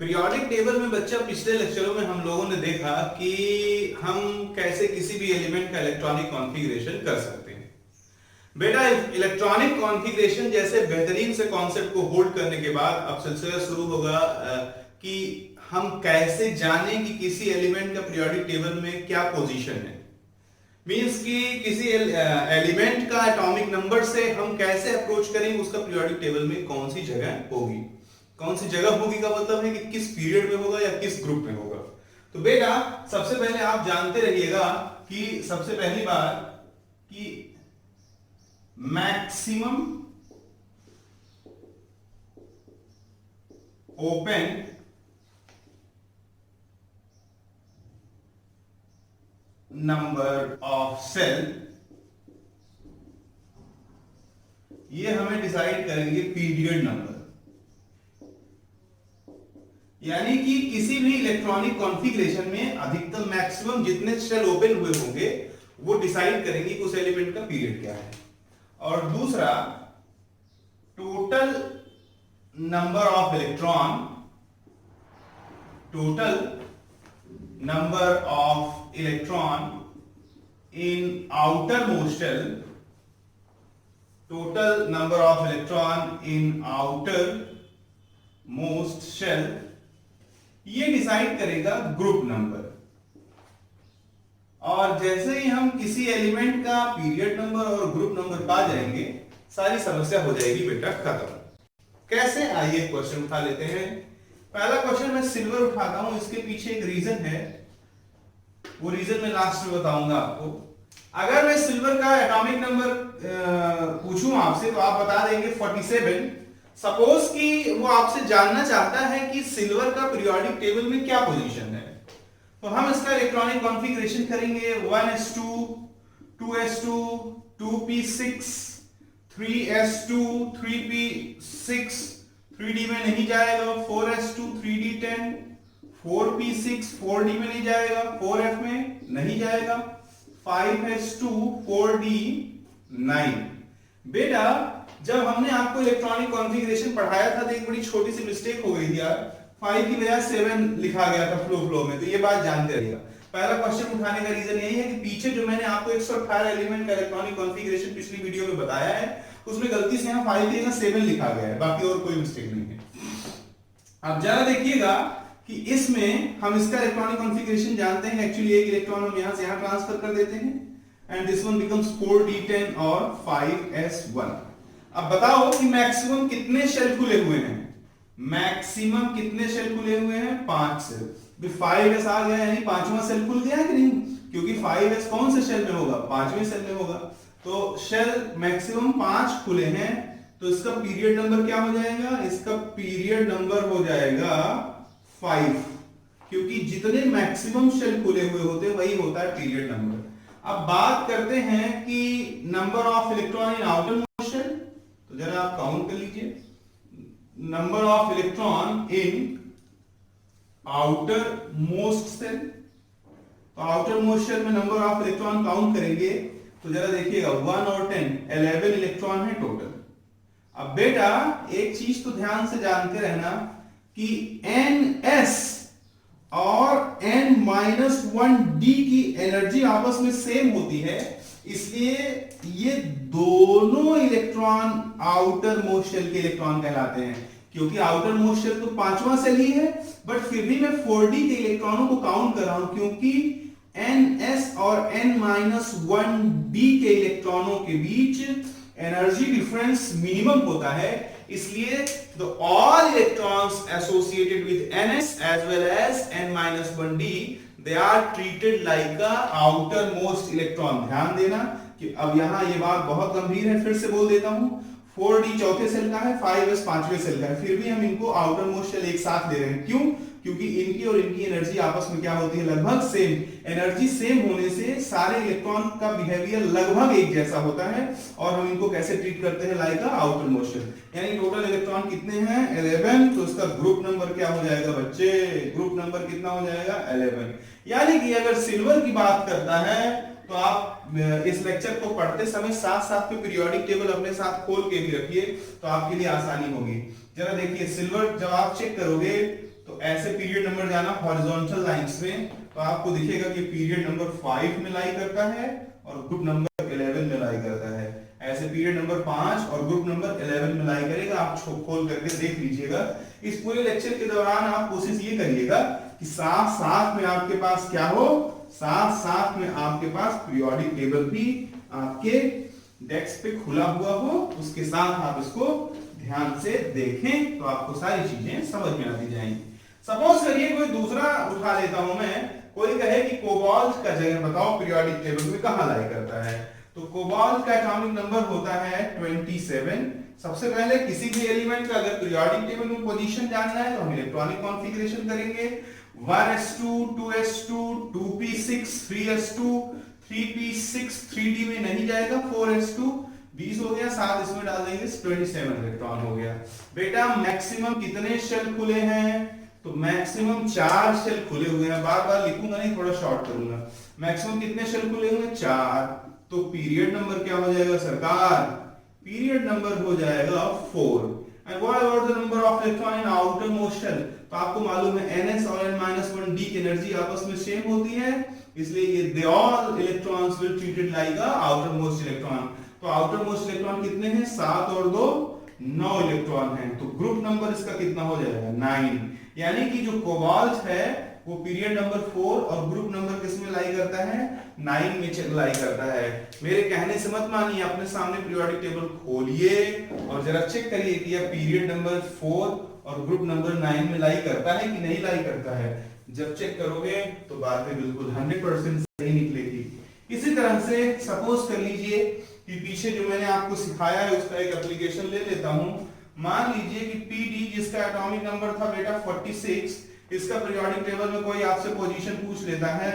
Periodic table में बच्चा पिछले लेक्चरों में हम लोगों ने देखा कि हम कैसे किसी भी एलिमेंट का इलेक्ट्रॉनिक कॉन्फ़िगरेशन कर सकते हैं। बेटा इलेक्ट्रॉनिक कॉन्फ़िगरेशन जैसे बेहतरीन से कॉन्सेप्ट को होल्ड करने के बाद अब सिलसिला शुरू होगा कि हम कैसे जानें कि किसी एलिमेंट का पीरियोडिक टेबल में क्या पोजीशन है। मींस कि किसी एलिमेंट का एटॉमिक नंबर से हम कैसे अप्रोच करेंगे उसका पीरियोडिक टेबल में कौन सी जगह होगी। कौन सी जगह होगी का मतलब है कि किस पीरियड में होगा या किस ग्रुप में होगा। तो बेटा सबसे पहले आप जानते रहिएगा कि सबसे पहली बात कि maximum open number of cell ये हमें डिसाइड करेंगे पीरियड नंबर, यानी कि किसी भी इलेक्ट्रॉनिक कॉन्फ़िगरेशन में अधिकतम मैक्सिमम जितने सेल ओपन हुए होंगे वो डिसाइड करेंगे कि उस एलिमेंट का पीरियड क्या है। और दूसरा total number of electron, total number of electron in outermost shell, total number of electron in outermost shell ये डिसाइड करेगा ग्रुप नंबर। और जैसे ही हम किसी एलिमेंट का पीरियड नंबर और ग्रुप नंबर पा जाएंगे सारी समस्या हो जाएगी बेटा खत्म। कैसे, आइए क्वेश्चन उठा लेते हैं। पहला क्वेश्चन मैं सिल्वर उठाता हूं, इसके पीछे एक रीजन है, वो रीजन मैं लास्ट में बताऊंगा आपको। अगर मैं सिल्वर का एटॉमिक नंबर पूछूं आपसे तो आप बता देंगे 47। सपोज कि वो आपसे जानना चाहता है कि सिल्वर का पीरियोडिक टेबल में क्या पोजीशन है, तो हम इसका इलेक्ट्रॉनिक कॉन्फ़िगरेशन करेंगे 1s2 2s2 2p6 3s2 3p6 3d में नहीं जाएगा, 4s2 3d10 4p6 4d में नहीं जाएगा, 4f में नहीं जाएगा, 5s2 4d9। बेटा जब हमने आपको इलेक्ट्रॉनिक कॉन्फ़िगरेशन पढ़ाया था तो एक बड़ी छोटी सी मिस्टेक हो गई थी यार, 5 की बजाय 7 लिखा गया था फ्लो में, तो ये बात जानते रहिएगा। पहला क्वेश्चन उठाने का रीजन यही है कि पीछे जो मैंने आपको 118 एलिमेंट का इलेक्ट्रॉनिक कॉन्फ़िगरेशन पिछली वीडियो में बताया है उसमें गलती से यहाँ 5 की जगह 7 लिखा गया है, बाकी और कोई मिस्टेक नहीं है। अब जरा देखिएगा कि इसमें हम इसका इलेक्ट्रॉनिक कॉन्फ़िगरेशन जानते हैं। एक्चुअली एक इलेक्ट्रॉन हम यहां से यहां ट्रांसफर कर देते हैं and this one becomes 4d10 और 5s1। अब बताओ कि मैक्सिमम कितने शेल खुले हुए हैं। मैक्सिमम कितने शेल खुले हुए हैं? 5 शेल। 5s आ गया यानी पांचवा सेल खुल गया कि नहीं, क्योंकि 5s कौन से शेल में होगा? पांचवें सेल में होगा। तो शेल मैक्सिमम 5 खुले हैं, तो इसका पीरियड नंबर क्या हो जाएगा? इसका पीरियड नंबर हो जाएगा 5, क्योंकि जितने मैक्सिमम शेल खुले हुए होते हैं वही होता है पीरियड नंबर। अब बात करते हैं कि number of electron in outermost shell, तो जरा आप काउंट कर लीजिए। Number of electron in outermost cell, तो आउटर मोस्ट शेल में नंबर ऑफ इलेक्ट्रॉन काउंट करेंगे तो जरा देखिएगा 1 और 10 11 इलेक्ट्रॉन है टोटल। अब बेटा एक चीज तो ध्यान से जानते रहना कि ns और n-1d की एनर्जी आपस में सेम होती है, इसलिए ये दोनों इलेक्ट्रॉन आउटर मोस्ट शेल के इलेक्ट्रॉन कहलाते हैं। क्योंकि आउटर मोस्ट शेल तो पांचवा सेल ही है, बट फिर भी मैं 4d के इलेक्ट्रॉनों को काउंट कर रहा हूं क्योंकि ns और n-1d के इलेक्ट्रॉनों के बीच एनर्जी डिफरेंस मिनिमम होता है, इसलिए the all electrons associated with ns as well as n-1d they are treated like a outermost electron। ध्यान देना कि अब यहां ये बात बहुत गंभीर है, फिर से बोल देता हूं। 4d चौथे सेल का है, 5s पांचवें सेल का है, फिर भी हम इनको आउटर मोस्ट शेल एक साथ ले रहे हैं। क्यों? क्योंकि इनकी और इनकी एनर्जी आपस में क्या होती है? लगभग सेम। एनर्जी सेम होने से सारे इलेक्ट्रॉन का बिहेवियर लगभग एक जैसा होता है और हम इनको कैसे ट्रीट करते हैं? Like outermost shell. यानी टोटल इलेक्ट्रॉन कितने हैं? 11। तो इसका ग्रुप नंबर क्या हो जाएगा बच्चे? ग्रुप नंबर कितना हो जाएगा? 11। यानी कि अगर सिल्वर की बात करता है तो आप इस लेक्चर को पढ़ते समय साथ साथ में पीरियोडिक टेबल अपने साथ खोल के भी रखिए तो आपके लिए आसानी होगी। जरा देखिए सिल्वर जब आप चेक करोगे तो ऐसे पीरियड नंबर जाना हॉरिजॉन्टल लाइंस में, तो आपको दिखेगा कि पीरियड नंबर 5 में लाई करता है और ग्रुप नंबर 11 में लाई करता है। ऐसे पीरियड नंबर 5 और ग्रुप नंबर 11 में लाई करेगा। आप खोल करके देख लीजिएगा। इस पूरे लेक्चर के दौरान आप कोशिश ये करिएगा कि साथ साथ में आपके पास क्या हो, साथ साथ में आपके पास पीरियोडिक टेबल भी आपके डेस्क पे खुला हुआ हो, उसके साथ आप इसको ध्यान से देखें तो आपको सारी चीजें समझ में आती जाएंगी। सपोज करिए कोई दूसरा उठा लेता हूं मैं, कोई कहे कि कोबाल्ट का जगह बताओ पीरियोडिक टेबल में कहां लाई करता है, तो कोबाल्ट का एटॉमिक नंबर होता है 27। सबसे पहले किसी भी एलिमेंट का अगर पीरियोडिक टेबल में पोजीशन जानना है तो हम इलेक्ट्रॉनिक कॉन्फ़िगरेशन करेंगे। 1s2 2s2 2p6 3s2 3p6 3d में नहीं जाएगा, 4s2 20 हो गया, 7 इसमें डाल देंगे 27 इलेक्ट्रॉन हो गया। बेटा मैक्सिमम कितने शेल खुले हैं, तो मैक्सिमम 4 शेल खुले हुए हैं। बार बार लिखूंगा नहीं, थोड़ा शॉर्ट करूंगा। मैक्सिमम कितने शेल खुले हुए हैं, 4। तो पीरियड नंबर क्या हो जाएगा सरकार, पीरियड नंबर हो जाएगा 4। And what about the number of electron in outermost shell, तो आपको मालूम है ns और n-1d की एनर्जी आपस में सेम होती है, इसलिए ये they all electrons will treated like a outer most electron. तो आउटर मोस्ट इलेक्ट्रॉन कितने हैं, 7 और 2 9 इलेक्ट्रॉन हैं। तो ग्रुप नंबर इसका कितना हो जाएगा, 9। यानी कि जो कोबाल्ट है वो पीरियड नंबर 4 और ग्रुप नंबर किसमें लाई करता है, 9 में लाई करता है। मेरे कहने से मत मानिए, अपने सामने पीरियोडिक टेबल खोलिए और जरा चेक करिए कि यह पीरियड नंबर 4 और ग्रुप नंबर 9 में लाई करता है कि नहीं लाई करता है। जब चेक करोगे तो बातें बिल्कुल 100% सही निकलेगी। इसी तरह से सपोज कर लीजिए कि पीछे जो मैंने आपको सिखाया है उसका एक एप्लीकेशन ले लेता हूं। मान लीजिए कि पीडी जिसका एटॉमिक नंबर था बेटा 46, इसका पीरियोडिक टेबल में कोई आपसे पोजीशन पूछ लेता है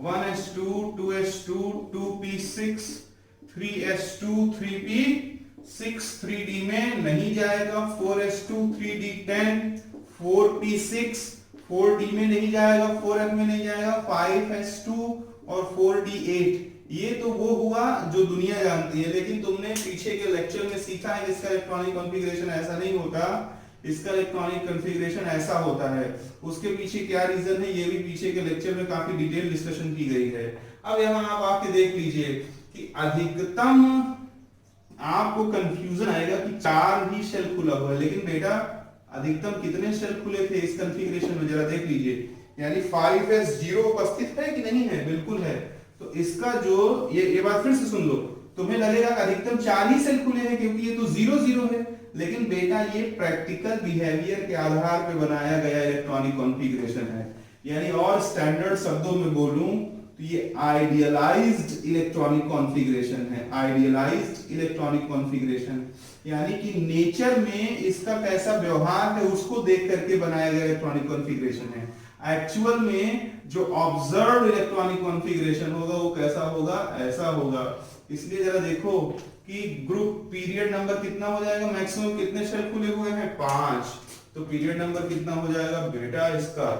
1s2 2s2 2p6 3s2 3p6 3d में नहीं जाएगा, 4s2 3d10 4p6 4d में नहीं जाएगा, 4f में नहीं जाएगा, 5s2 और 4d8। ये तो वो हुआ जो दुनिया जानती है, लेकिन तुमने पीछे के लेक्चर में सीखा है इसका इलेक्ट्रॉनिक कॉन्फ़िगरेशन ऐसा नहीं होता, इसका इलेक्ट्रॉनिक कॉन्फ़िगरेशन ऐसा होता है। उसके पीछे क्या रीजन है ये भी पीछे के लेक्चर में काफी डिटेल डिस्कशन की गई है। अब यहाँ आप आके देख लीजिए कि अधिकतम आपको कंफ्यूजन आएगा कि 4 ही शेल खुला हुआ है, लेकिन बेटा अधिकतम कितने शेल खुले थे इस कॉन्फ़िगरेशन में जरा देख लीजिए। यानी 5s0 उपस्थित है कि नहीं है, बिल्कुल है। तो इसका जो ये बात फिर से सुन लो, तुम्हें लगेगा कि अधिकतम 4 ही सेल खुले हैं क्योंकि ये तो 0 है, लेकिन बेटा ये प्रैक्टिकल बिहेवियर के आधार पर बनाया गया इलेक्ट्रॉनिक कॉन्फ़िगरेशन है। यानी और स्टैंडर्ड शब्दों में बोलूं तो ये आइडियलाइज्ड इलेक्ट्रॉनिक कॉन्फ़िगरेशन है, आइडियलाइज्ड इलेक्ट्रॉनिक कॉन्फ़िगरेशन। यानी कि नेचर में इसका कैसा व्यवहार है उसको देख करके बनाया गया इलेक्ट्रॉनिक कॉन्फ़िगरेशन है। एक्चुअल में जो ऑब्जर्व इलेक्ट्रॉनिक कॉन्फ़िगरेशन होगा वो कैसा होगा, ऐसा होगा। इसलिए जरा देखो कि ग्रुप पीरियड नंबर कितना हो जाएगा, मैक्सिमम कितने शेल खुले हुए हैं, 5। तो पीरियड नंबर कितना हो जाएगा बेटा, इसका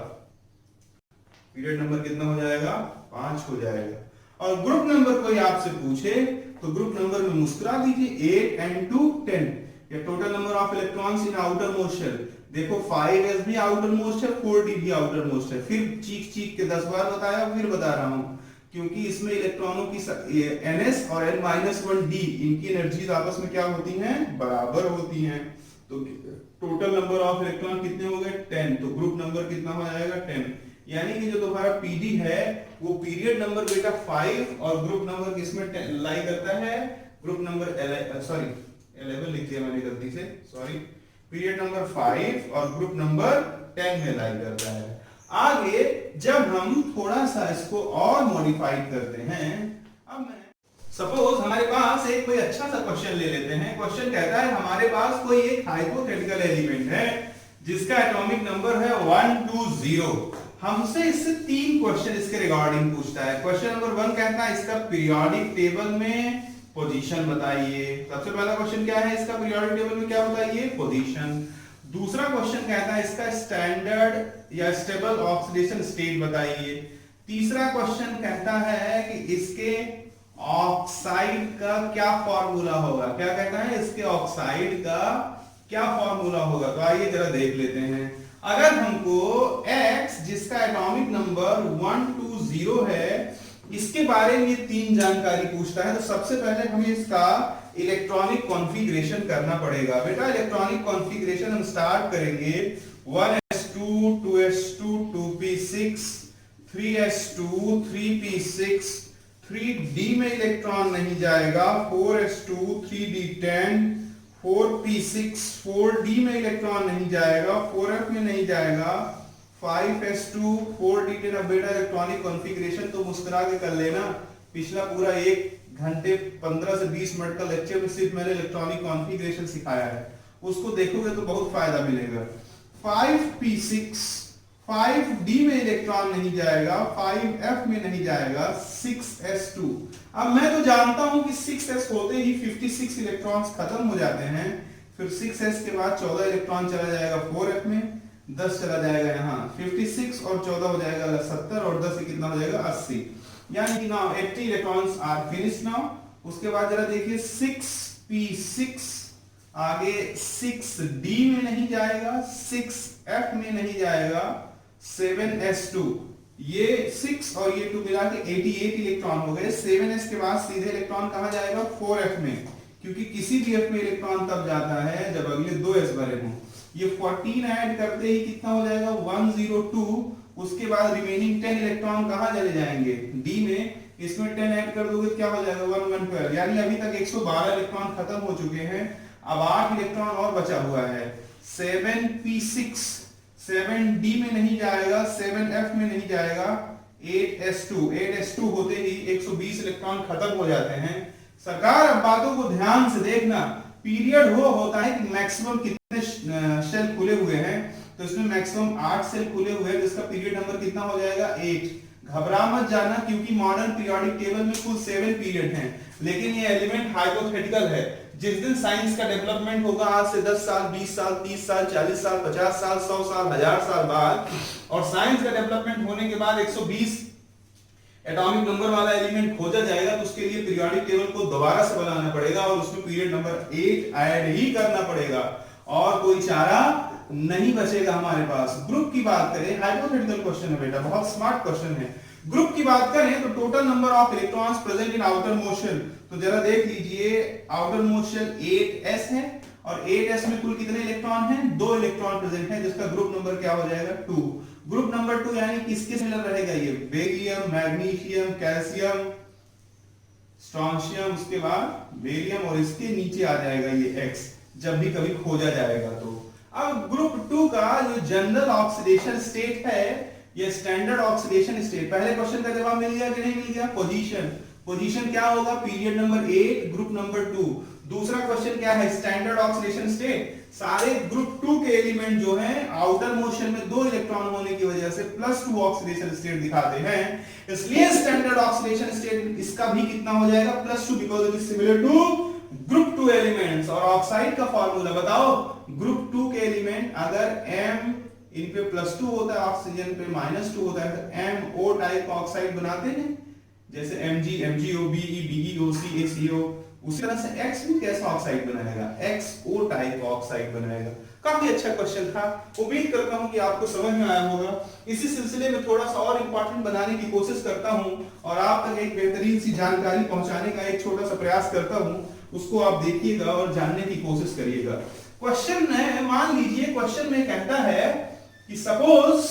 पीरियड नंबर कितना हो जाएगा, 5 हो जाएगा। और ग्रुप नंबर कोई आपसे पूछे तो ग्रुप नंबर में मुस्कुरा दीजिए 8 and 2 10। या total number of electrons in outermost shell, देखो 5s भी आउटर मोस्ट है, 4d भी आउटर मोस्ट है। फिर चीख के 10 बार बताया, फिर बता रहा हूं क्योंकि इसमें इलेक्ट्रॉनों की ns और n-1d इनकी एनर्जीज आपस में क्या होती हैं, बराबर होती हैं। तो टोटल नंबर ऑफ इलेक्ट्रॉन कितने हो गए, 10। तो ग्रुप नंबर कितना हो जाएगा, 10। यानी कि जो तुम्हारा पीडी है वो पीरियड नंबर बेटा 5 और ग्रुप नंबर किसमें लाई करता है, ग्रुप नंबर 11 लिख दिया मैंने गलती से, सॉरी। पीरियड नंबर 5 और ग्रुप नंबर 10 में लाई करता है। आगे जब हम थोड़ा सा इसको और मॉडिफाइड करते हैं, अब मैं सपोज हमारे पास एक कोई अच्छा सा क्वेश्चन ले लेते हैं। क्वेश्चन कहता है हमारे पास कोई एक हाइपोथेटिकल एलिमेंट है जिसका एटॉमिक नंबर है 120। हमसे इससे 3 क्वेश्चन इसके रिगार्डिंग पूछता है। क्वेश्चन नंबर 1 कहता है इसका पीरियोडिक टेबल में पोजीशन बताइए। सबसे पहला क्वेश्चन क्या है, इसका पीरियोडिक टेबल में क्या बताइए, पोजीशन। दूसरा क्वेश्चन कहता है इसका स्टैंडर्ड या स्टेबल ऑक्सीडेशन स्टेट बताइए। तीसरा क्वेश्चन कहता है कि इसके ऑक्साइड का क्या फॉर्मूला होगा। क्या कहता है, इसके ऑक्साइड का क्या फॉर्मूला होगा, तो आइए जरा देख लेते हैं। अगर हमको x जिसका एटॉमिक नंबर 120 है, इसके बारे में ये 3 जानकारी पूछता है, तो सबसे पहले हमें इसका इलेक्ट्रॉनिक कॉन्फ़िगरेशन करना पड़ेगा। बेटा इलेक्ट्रॉनिक कॉन्फ़िगरेशन हम स्टार्ट करेंगे 1s2 2s2 2p6 3s2 3p6 3d में इलेक्ट्रॉन नहीं जाएगा, 4s2 3d10 4p6 4d में इलेक्ट्रॉन नहीं जाएगा, 4f में नहीं जाएगा, 5s2 4d10। अब बेटा इलेक्ट्रॉनिक कॉन्फ़िगरेशन तो मुस्कुरा के कर लेना, पिछला पूरा 1 घंटे 15 से 20 मिनट का लेक्चर में सिर्फ मैंने इलेक्ट्रॉनिक कॉन्फ़िगरेशन सिखाया है, उसको देखोगे तो बहुत फायदा मिलेगा। 5p6 5d में इलेक्ट्रॉन नहीं जाएगा, 5f में नहीं जाएगा, 6s2। अब मैं तो जानता हूं कि 6s होते ही 56 इलेक्ट्रॉन्स खत्म हो जाते हैं, फिर 6s के बाद 14 इलेक्ट्रॉन चला जाएगा 4f में, 10 चला जाएगा यहाँ 56 और 14 हो जाएगा 70 और 10 से कितना हो जाएगा 80, यानी कि now 80 electrons are finished now. उसके बाद जरा देखिए 6p6 आगे 6d में नहीं जाएगा, 6f में नहीं जाएगा, 7s2 ये 6 और ये 2 मिला के 88 इलेक्ट्रॉन हो गए। 7s के बाद सीधे इलेक्ट्रॉन कहां जाएगा 4f में, क्योंकि किसी भी f में इलेक्ट्रॉन तब जाता है जब अगले 2s भरे हों। ये 14 ऐड करते ही कितना हो जाएगा 102। उसके बाद रिमेनिंग 10 इलेक्ट्रॉन कहां चले जाएंगे d में, इसमें 10 ऐड कर दोगे क्या हो जाएगा 112, यानी अभी तक 112 इलेक्ट्रॉन खत्म हो चुके हैं। अब 8 इलेक्ट्रॉन और बचा हुआ है। 7p6 7d में नहीं जाएगा, 7f में नहीं जाएगा, 8s2 होते ही 120 इलेक्ट्रॉन खत्म हो जाते हैं। सरकार अब बातों को ध्यान से देखना, पीरियड वो होता है कि मैक्सिमम कितने शेल खुले हुए हैं, तो इसमें मैक्सिमम 8 सेल खुले हुए हैं, जिसका पीरियड नंबर कितना हो जाएगा 8। घबरा मत जाना, क्योंकि मॉडर्न पीरियोडिक टेबल में कुल 7 पीरियड हैं, लेकिन ये एलिमेंट हाइपोथेटिकल है। जिस दिन साइंस का डेवलपमेंट होगा आज से 10 साल 20 साल 30 साल 40 साल 50 साल 100 साल 1000 साल बाद, और साइंस का डेवलपमेंट होने के बाद 120 एटॉमिक नंबर वाला एलिमेंट खोजा जाएगा, तो उसके लिए पीरियोडिक टेबल को दोबारा से बनाना पड़ेगा और उसमें पीरियड नंबर 8 ऐड ही करना पड़ेगा, और कोई चारा नहीं बचेगा हमारे पास। ग्रुप की बात करें, हाइपोथेटिकल क्वेश्चन है बेटा, बहुत स्मार्ट क्वेश्चन है। ग्रुप की बात करें तो total number of electrons present in outer motion, तो जरा देख लीजिए आउटर मोशन 8s है, और 8s में कुल कितने इलेक्ट्रॉन हैं 2 इलेक्ट्रॉन प्रेजेंट हैं, जिसका ग्रुप नंबर क्या हो जाएगा 2। ग्रुप नंबर 2 यानी किसके सिमिलर रहेगा, ये बेरिलियम मैग्नीशियम कैल्शियम स्ट्रोंशियम, उसके बाद बेरियम, और इसके नीचे आ जाएगा ये x जब भी कभी खोजा जाएगा तो। अब ग्रुप 2 का जो जनरल ऑक्सीडेशन स्टेट है, ये स्टैंडर्ड ऑक्सीडेशन स्टेट, पहले क्वेश्चन का जवाब मिल गया कि नहीं मिल गया, पोजीशन क्या होगा पीरियड नंबर 8 ग्रुप नंबर 2। दूसरा क्वेश्चन क्या है, स्टैंडर्ड ऑक्सीडेशन स्टेट, सारे ग्रुप 2 के एलिमेंट जो हैं आउटर मोशन में 2 इलेक्ट्रॉन होने की वजह से +2 ऑक्सीडेशन स्टेट दिखाते हैं, इसलिए स्टैंडर्ड ऑक्सीडेशन स्टेट इसका भी कितना हो जाएगा +2, because it is similar to group 2 elements. और ऑक्साइड का फार्मूला बताओ, ग्रुप 2 के एलिमेंट अगर M इन पे +2 होता है, ऑक्सीजन पे -2 होता है, तो MO टाइप का ऑक्साइड बनाते हैं, जैसे Mg MgO Be BeOC HCO, उसी तरह से X भी कैसा ऑक्साइड बनाएगा, XO टाइप ऑक्साइड बनाएगा। काफी अच्छा क्वेश्चन था, उम्मीद करता हूं कि आपको समझ में आया होगा। इसी सिलसिले में थोड़ा सा और इंपॉर्टेंट बनाने की कोशिश करता हूं और आप तक एक बेहतरीन सी जानकारी पहुंचाने का एक छोटा सा प्रयास करता हूं, उसको आप देखिएगा और जानने की कोशिश करिएगा। क्वेश्चन है, मान लीजिए क्वेश्चन में कहता है कि suppose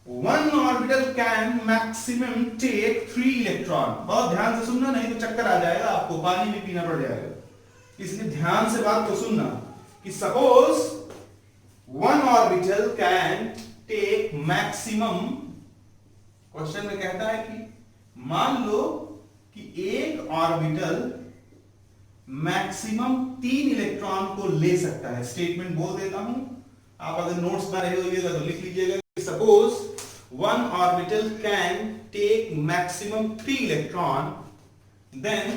one orbital can maximum take 3 electron. बहुत ध्यान से सुनना, नहीं तो चक्कर आ जाएगा आपको, पानी भी पीना पड़ जाएगा, इसलिए ध्यान से बात को सुनना कि suppose one orbital can take maximum, question में कहता है कि मान लो कि एक ऑर्बिटल मैक्सिमम 3 इलेक्ट्रॉन को ले सकता है। स्टेटमेंट बोल देता हूं, आप अगर नोट्स बना रहे होइएगा तो लिख लीजिएगा। Suppose one orbital can take maximum 3 electron, then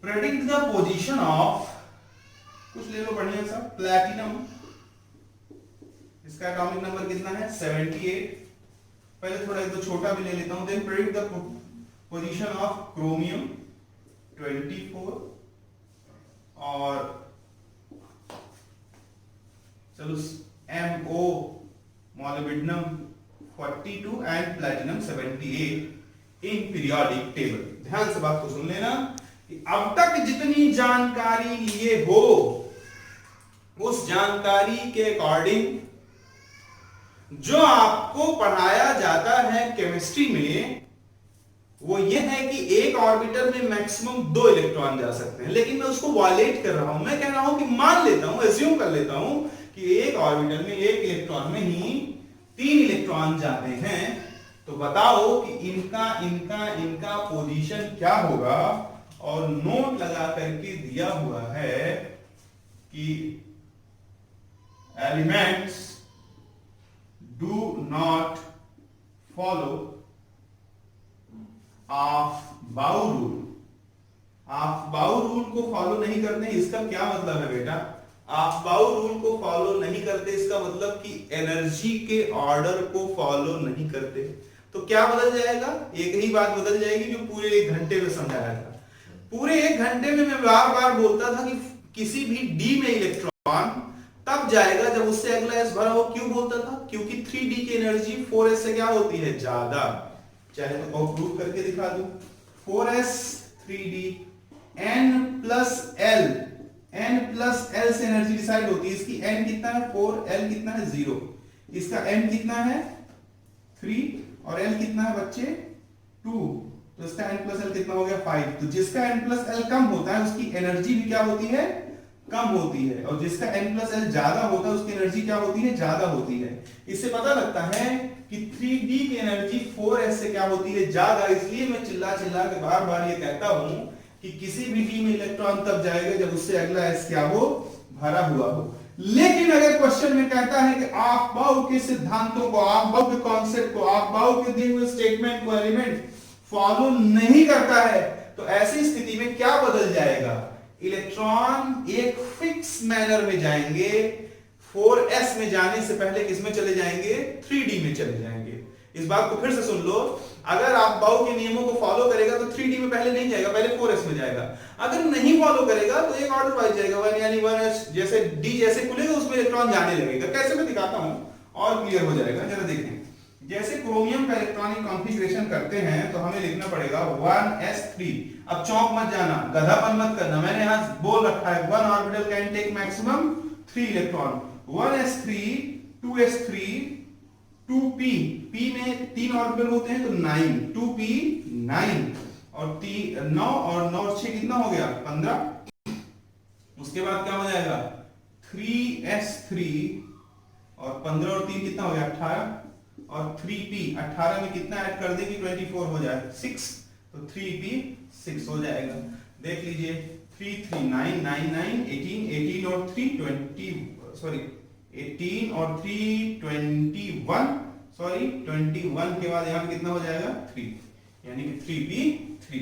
predict the position of, कुछ ले लो बढ़िया सा, प्लैटिनम, इसका एटॉमिक नंबर कितना है 78, पहले थोड़ा एक तो छोटा भी ले लेता हूं, then predict the position of chromium 24 और चलो MO molybdenum 42 and platinum 78 in periodic table. ध्यान से बात को सुन लेना कि अब तक जितनी जानकारी लिए हो उस जानकारी के अकॉर्डिंग जो आपको पढ़ाया जाता है केमिस्ट्री में वो ये है कि एक ऑर्बिटल में मैक्सिमम 2 इलेक्ट्रॉन जा सकते हैं, लेकिन मैं उसको वायलेट कर रहा हूं। मैं कह रहा हूं कि मान लेता हूं, एज्यूम कर लेता हूं कि एक ऑर्बिटल में एक इलेक्ट्रॉन में ही 3 इलेक्ट्रॉन जाते हैं। तो बताओ कि इनका इनका इनका पोजीशन क्या होगा। और नोट लगा करके दिया हुआ है कि elements do not follow Aufbau rule. Aufbau rule को फॉलो नहीं करते, इसका क्या मतलब है बेटा? ऑफ-बाउ रूल को फॉलो नहीं करते इसका मतलब कि एनर्जी के ऑर्डर को फॉलो नहीं करते। तो क्या बदल जाएगा? एक ही बात बदल जाएगी जो पूरे 1 घंटे में समझाया था। पूरे 1 घंटे में मैं बार बार बोलता था कि किसी भी डी में इलेक्ट्रॉन तब जाएगा जब उससे अगला एस भरा हो। क्यों बोलता था? क्योंकि 3D की एनर्जी 4s से क्या होती है? ज्यादा। चाहे तो प्रूव करके दिखा दूं। 4s 3D n plus l से एनर्जी डिसाइड होती है। इसकी n कितना है? 4, l कितना है? 0। इसका n कितना है? 3 और l कितना है बच्चे? 2। तो इसका n प्लस l कितना हो गया? 5। तो जिसका n प्लस l कम होता है उसकी एनर्जी भी क्या होती है? कम होती है। और जिसका n प्लस l ज्यादा होता है उसकी एनर्जी क्या होती है? ज्यादा होती है। इससे पता लगता है कि 3D की एनर्जी 4s से क्या होती है? ज्यादा। इसलिए मैं चिल्ला चिल्ला के बार बार ये कहता हूं कि किसी भी डी में इलेक्ट्रॉन तब जाएगा जब उससे अगला एस क्या हो? भरा हुआ हो। लेकिन अगर क्वेश्चन में कहता है कि ऑफ-बाउ के सिद्धांतों को, ऑफ-बाउ के कॉन्सेप्ट को, ऑफ-बाउ के दिए हुए स्टेटमेंट को एलिमेंट फॉलो नहीं करता है, तो ऐसी स्थिति में क्या बदल जाएगा? इलेक्ट्रॉन एक फिक्स मैनर में जाएंगे। 4s में जाने से पहले किसमें चले जाएंगे? 3D में चले जाएंगे। इस बात को फिर से सुन लो। अगर आप बाउ के नियमों को फॉलो करेगा तो 3D में पहले नहीं जाएगा, पहले 4s में जाएगा। अगर नहीं फॉलो करेगा तो एक ऑर्डर वाइज जाएगा। 1 यानी 1s जैसे D जैसे खुलेगा उसमें इलेक्ट्रॉन जाने लगेगा। कैसे मैं दिखाता हूं और क्लियर हो जाएगा। जरा देखें, जैसे क्रोमियम का इलेक्ट्रॉनिक कॉन्फ़िगरेशन करते हैं तो हमें लिखना पड़ेगा 1s3। अब चौंक मत जाना, गधापन मत करना। मैंने यहां बोल रखा है 1 orbital can take maximum 3 electron. 1s3, 2s3, 2p, p में 3 ऑर्बिटल होते हैं तो 9, 2p 9 और 9 और 9 और 6 कितना हो गया? 15। उसके बाद क्या हो जाएगा? 3s3 और 15 और 3 कितना हो गया? 18 और 3p 18 में कितना ऐड कर देंगे? 24 हो जाएगा 6। तो 3p 6 हो जाएगा। देख लीजिए 3 3 9 9 9 18 18 और 3 20 सॉरी 18 और 3 21 सॉरी 21 के बाद यहाँ पे कितना हो जाएगा? 3 यानी कि 3p 3।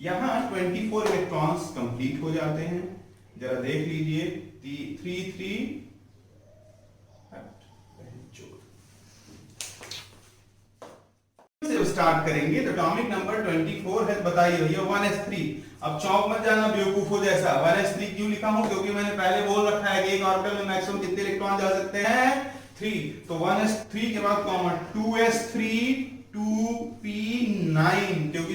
यहाँ 24 इलेक्ट्रॉन्स कंप्लीट हो जाते हैं। जरा देख लीजिए 3 3 से स्टार्ट करेंगे तो एटॉमिक नंबर 24 है। बताइए भैया 1s3। अब चौक मत जाना बेवकूफो जैसा। 1s3 क्यों लिखा हूं? क्योंकि मैंने पहले बोल रखा है कि एक ऑर्बिटल में मैक्सिमम कितने इलेक्ट्रॉन जा सकते हैं? 3। तो 1s3 के बाद कॉमा 2s3 2p9 क्योंकि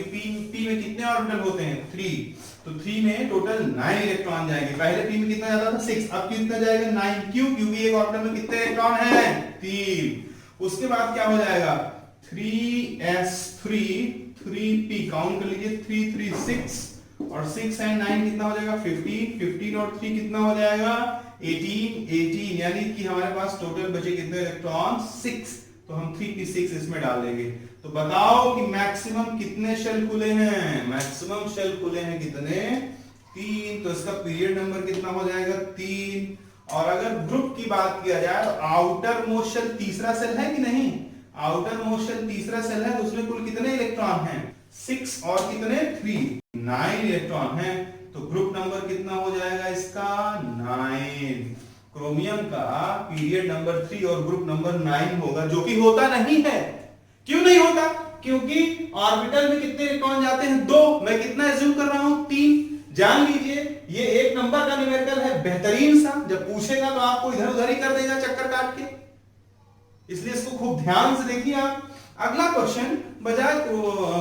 p में कितने ऑर्बिटल होते हैं? 3। तो 3 में टोटल 9 इलेक्ट्रॉन जाएंगे। पहले p में कितना जाता था? 6। अब कितना जाएगा? 9। क्यों? क्योंकि एक ऑर्बिटल में कितने इलेक्ट्रॉन हैं? 3। उसके बाद क्या हो जाएगा? 3s3 3p काउंट कर लीजिए 3 3 6 और 6 एंड 9 कितना हो जाएगा? 15 15 और 3 कितना हो जाएगा? 18 18 यानी कि हमारे पास टोटल बचे कितने इलेक्ट्रॉन? 6। तो हम 3p6 इसमें डाल देंगे। तो बताओ कि मैक्सिमम कितने शेल खुले हैं? मैक्सिमम शेल खुले हैं कितने? 3। तो इसका पीरियड नंबर कितना हो जाएगा? 3। और अगर ग्रुप की बात किया जाए तो आउटर मोस्ट शेल तीसरा सेल है कि नहीं? आउटर मोस्ट शेल तीसरा सेल है तो उसमें कुल कितने इलेक्ट्रॉन हैं? 6 और कितने? 3 9 इलेक्ट्रॉन हैं। तो ग्रुप नंबर कितना हो जाएगा इसका? 9। क्रोमियम का पीरियड नंबर 3 और ग्रुप नंबर 9 होगा, जो कि होता नहीं है। क्यों नहीं होता? क्योंकि ऑर्बिटल में कितने इलेक्ट्रॉन जाते हैं? 2। मैं कितना एज्यूम कर रहा हूं? 3। जान लीजिए ये एक नंबर का न्यूमेरिकल है, बेहतरीन सा, जब पूछेगा तो आपको इधर उधर ही कर देगा चक्कर काट के, इसलिए इसको खूब ध्यान से देखिए आप। अगला क्वेश्चन, बजाय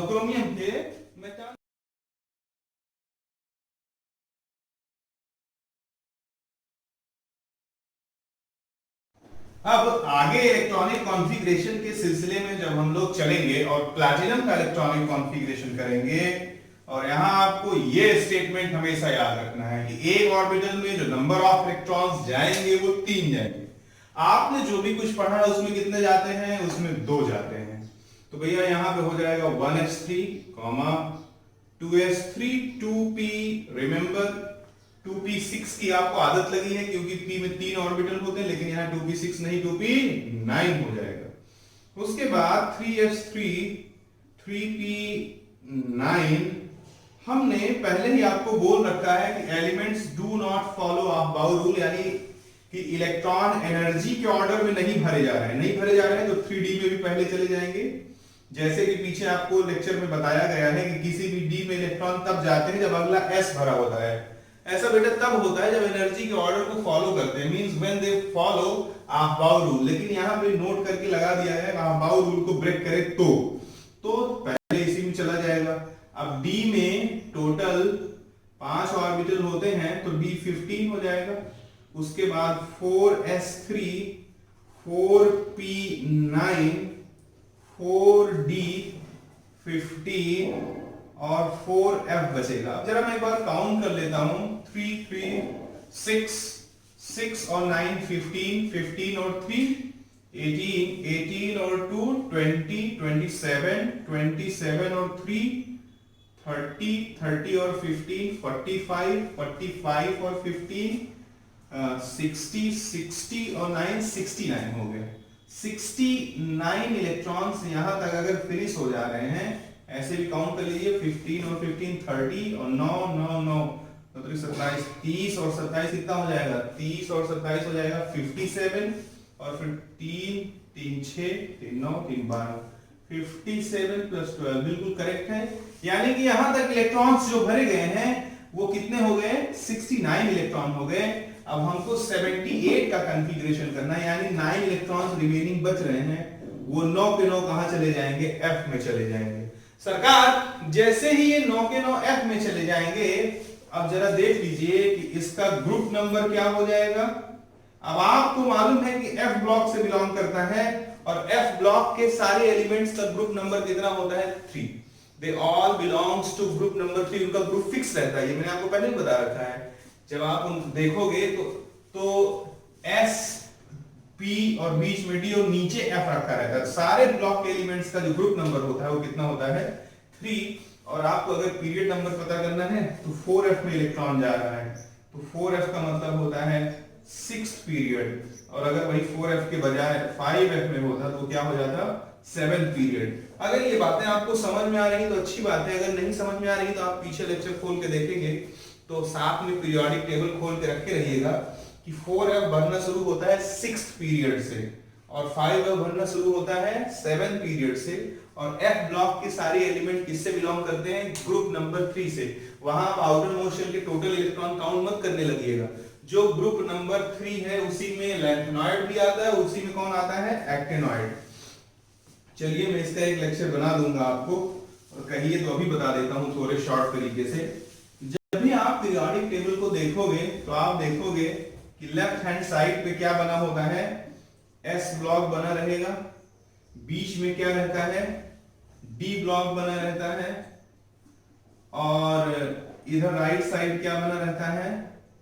क्रोमियम के मेटल, अब आगे इलेक्ट्रॉनिक कॉन्फ़िगरेशन के सिलसिले में जब हम लोग चलेंगे और प्लैटिनम का इलेक्ट्रॉनिक कॉन्फ़िगरेशन करेंगे, और यहां आपको ये स्टेटमेंट हमेशा याद रखना है कि एक ऑर्बिटल में जो नंबर ऑफ इलेक्ट्रॉन्स जाएंगे वो 3 जाएंगे। आपने जो भी कुछ पढ़ा है उसमें कितने जाते हैं, उसमें 2 जाते हैं। तो भैया यहां पे हो जाएगा 1s3, 2s3, 2p, remember 2p6 की आपको आदत लगी है क्योंकि p में 3 ऑर्बिटल होते हैं, लेकिन यहाँ 2p6 नहीं 2p9 हो जाएगा। उसके बाद 3s3, 3p9, हमने पहले ही आपको बोल रखा है कि elements do not follow Aufbau rule, यानी कि इलेक्ट्रॉन एनर्जी के ऑर्डर में नहीं भरे जा रहे हैं, नहीं भरे जा रहे हैं तो 3d में भी पहले चले जाएंगे। जैसे कि पीछे आपको लेक्चर में बताया गया है कि किसी भी d में इलेक्ट्रॉन तब जाते हैं जब अगला s भरा होता है। ऐसा बेटा तब होता है जब एनर्जी के ऑर्डर को फॉलो करते हैं, means when they follow Aufbau rule. लेकिन यहाँ पे नोट करके लगा दिया है अबाउ रूल को ब्रेक करे तो पहले इसी में चला जाएगा। अब d में टोटल 5 ऑर्बिटल होते हैं तो d 15 हो जाएगा। उसके बाद 4s3, 4p9, 4d 15 और 4f बचेगा। अब जरा मैं एक बार काउंट कर लेता हूं, 3 3 6 6 और 9 15, 15 और 3 18, 18 और 2 20, 27, 27 और 3 30, 30 और 15 45, 45 और 15 60, 60 और 9 69 हो गए। 69 इलेक्ट्रॉन्स यहां तक अगर फिनिश हो जा रहे हैं, ऐसे भी काउंट कर लीजिए, 15 और 15 30 और 9 9 9 27 30 और 27 कितना हो जाएगा, 30 और 27 हो जाएगा 57, और फिर 3 3 6 3 9 3 12, 57 प्लस 12 बिल्कुल करेक्ट है। यानी कि यहां तक इलेक्ट्रॉन्स जो भरे गए हैं वो कितने हो गए, 69 इलेक्ट्रॉन हो गए। अब हमको 78 का कॉन्फ़िगरेशन करना है, यानी 9 इलेक्ट्रॉन्स रिमेनिंग बच रहे हैं, वो 9 के 9 कहां चले जाएंगे, f में चले जाएंगे। सरकार जैसे ही ये 9 के 9 f में चले जाएंगे, अब जरा देख लीजिए कि इसका ग्रुप नंबर क्या हो जाएगा। अब आपको मालूम है कि f ब्लॉक से बिलोंग करता है, और f ब्लॉक के सारे एलिमेंट्स का ग्रुप नंबर कितना होता है, 3। They all belongs to group number 3, उनका ग्रुप फिक्स रहता है, ये मैंने आपको पहले ही बता रखा है। जब आप देखोगे तो S P और बीच में D और नीचे F रखा रहता है। सारे ब्लॉक के एलिमेंट्स का जो ग्रुप नंबर होता है वो कितना होता है, 3। और आपको अगर पीरियड नंबर पता करना है तो 4f में इलेक्ट्रॉन जा रहा है, तो 4f का मतलब होता है 6th पीरियड, और अगर वही 4f के बजाय 5f में होता तो क्या हो जाता, 7th पीरियड। अगर ये बातें आपको समझ में आ रही तो अच्छी बात है, अगर नहीं समझ में आ रही तो आप पीछे लेक्चर खोल के देखेंगे तो साथ में पीरियोडिक टेबल खोल के रखे रहिएगा कि 4f भरना शुरू होता है 6th पीरियड से, और 5f भरना शुरू होता है 7th पीरियड से, और f ब्लॉक के सारे एलिमेंट किससे बिलोंग करते हैं, ग्रुप नंबर 3 से। वहां आप आउटर मोस्ट शेल के टोटल इलेक्ट्रॉन काउंट मत करने लगिएगा, जो ग्रुप नंबर 3 है उसी में लैंथेनॉइड भी आता है, उसी में कौन आता है, एक्टिनॉइड। चलिए मैं इसका एक लेक्चर बना दूंगा आपको, और कहिए तो अभी बता देता हूं थोड़े शॉर्ट तरीके से। जब भी आप पीरियोडिक टेबल को देखोगे तो आप देखोगे कि लेफ्ट हैंड साइड पे क्या बना होता है, s ब्लॉक बना रहेगा, बीच में क्या रहता है, d ब्लॉक बना रहता है, और इधर राइट साइड क्या बना रहता है,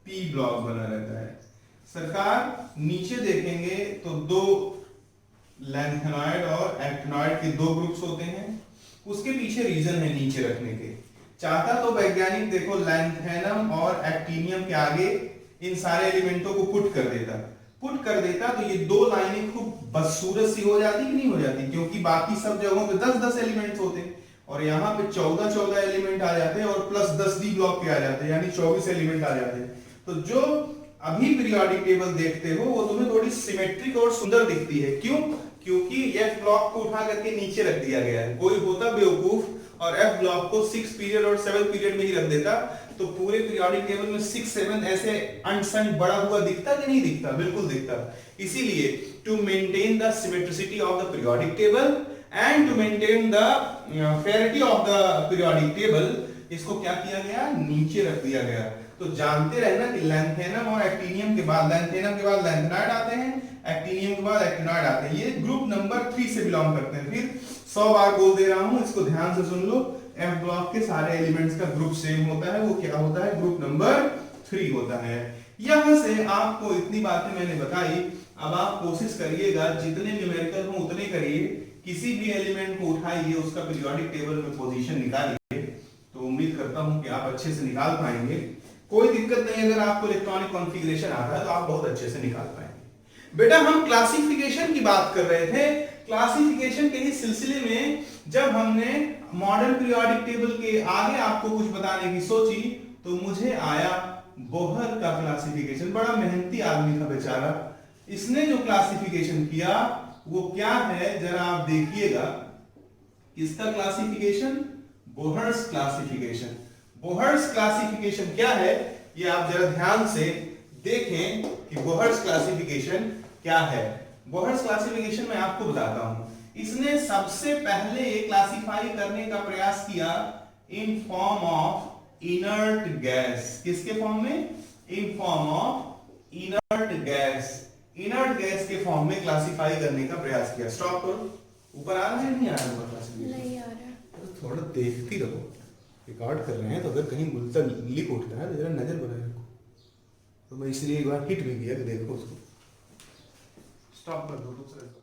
p ब्लॉक बना रहता है। सरकार नीचे देखेंगे तो 2 लैंथेनॉइड और एक्टिनॉइड के 2 ग्रुप्स होते हैं, उसके पीछे रीजन है नीचे रखने के। चाहता तो वैज्ञानिक देखो लैंथेनम और एक्टिनियम के आगे इन सारे एलिमेंटों को पुट कर देता तो ये 2 लाइनें खूब बदसूरत सी हो जाती कि नहीं हो जाती, क्योंकि बाकी सब जगहों पे 10-10 एलिमेंट्स होते और यहाँ पे 14-14 एलिमेंट आ जाते हैं और प्लस 10 डी ब्लॉक के आ जाते हैं, यानी 24 एलिमेंट आ जाते हैं। तो जो अभी पीरियोडिक टेबल देखते हो वो तुम्हें थोड़ी सिमेट्रिक और सुंदर दिखती है। क्यों? क्योंकि एफ ब्लॉक को उठा करके नीचे रख दिया गया है। कोई होता बेवकूफ और एफ ब्लॉक को 6th पीरियड और 7th पीरियड में ही रख देता, तो पूरे पीरियोडिक टेबल में 6 7 ऐसे अनसन बड़ा हुआ दिखता कि नहीं दिखता? बिल्कुल दिखता। इसीलिए to maintain the symmetricity of the periodic table and to maintain the parity of the periodic table, इसको क्या किया गया? नीचे रख दिया गया। तो जानते रहना कि लैंथेनम और एक्टिनियम के बाद लैंथेनाइड आते हैं, एक्टिनियम के बाद एक्टिनॉइड आते हैं। ये ग्रुप नंबर 3 से बिलोंग करते हैं। फिर 100 बार बोल दे रहा हूं, इसको ध्यान से सुन लो। एफ ब्लॉक के सारे एलिमेंट्स का ग्रुप सेम होता है, वो क्या होता है? ग्रुप नंबर 3 होता है। यहां से आपको इतनी बातें मैंने बताई। अब आप कोशिश करिएगा जितने न्यूमेरिकल हो उतने करिए, किसी भी एलिमेंट को उठाइए, उसका पीरियोडिक टेबल में पोजीशन निकालिए। तो उम्मीद करता हूं कि आप अच्छे से निकाल पाएंगे। कोई दिक्कत नहीं, अगर आपको इलेक्ट्रॉनिक कॉन्फ़िगरेशन आता है तो आप बहुत अच्छे से निकाल पाएंगे। बेटा हम क्लासिफिकेशन की बात कर रहे थे। क्लासिफिकेशन के ही सिलसिले में जब हमने मॉडर्न पीरियोडिक टेबल के आगे आपको कुछ बताने की सोची, तो मुझे आया बोहर का क्लासिफिकेशन। बड़ा मेहनती आदमी था बेचारा, इसने जो क्लासिफिकेशन किया वो क्या है जरा आप देखिएगा। किसका classification? Bohr's classification. Bohr's classification क्या है ये आप जरा ध्यान से देखें कि बोहर्स क्लासिफिकेशन क्या है। बोहर्स क्लासिफिकेशन मैं आपको बताता हूं। इसने सबसे पहले क्लासिफाई करने का प्रयास किया in form of inert gas. किसके फॉर्म में? In form of inert gas. Inert gas के फॉर्म में क्लासिफाई करने का प्रयास किया। स्टॉप करो। ऊपर आ रहा है नहीं आ रहा है क्लासिफिकेशन? नहीं आ रहा। तो थोड़ा देखती रहो, रिकॉर्ड कर रहे हैं तो अगर कहीं मुल्ता लिख उठता है तो जरा नजर बनाए रखो। तो मैं इसलिए एक बार हिट भी किया कि देखो उसको। स्टॉप कर दो दूसरे।